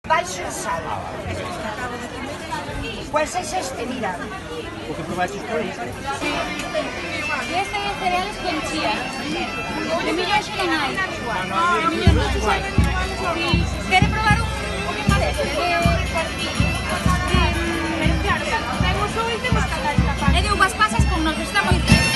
Baixo en sal. Pues es este, mira. ¿Por qué probaste por ahí? Y este de cereales con chía. De millo eso non hai. De millo non hai. Quere probar un de este? Pero claro, temos o e temos que andar escapando. É de uvas pasas con noces, está moi rico.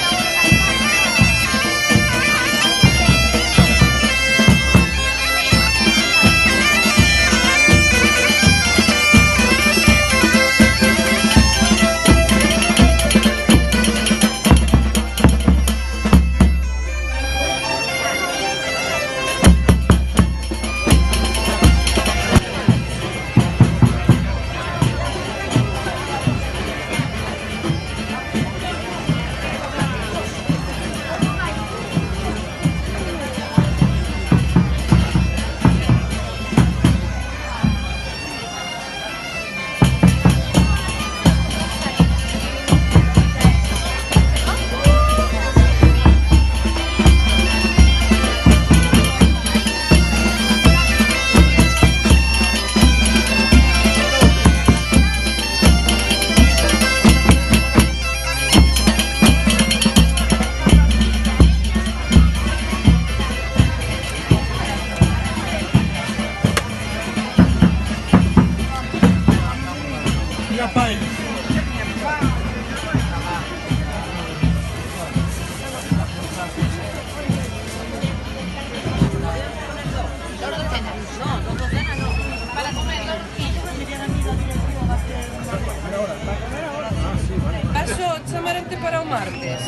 Para o martes.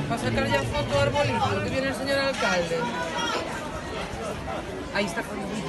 Para sacar ya foto ao arbolito, que viene el señor alcalde. Ahí está con el vídeo.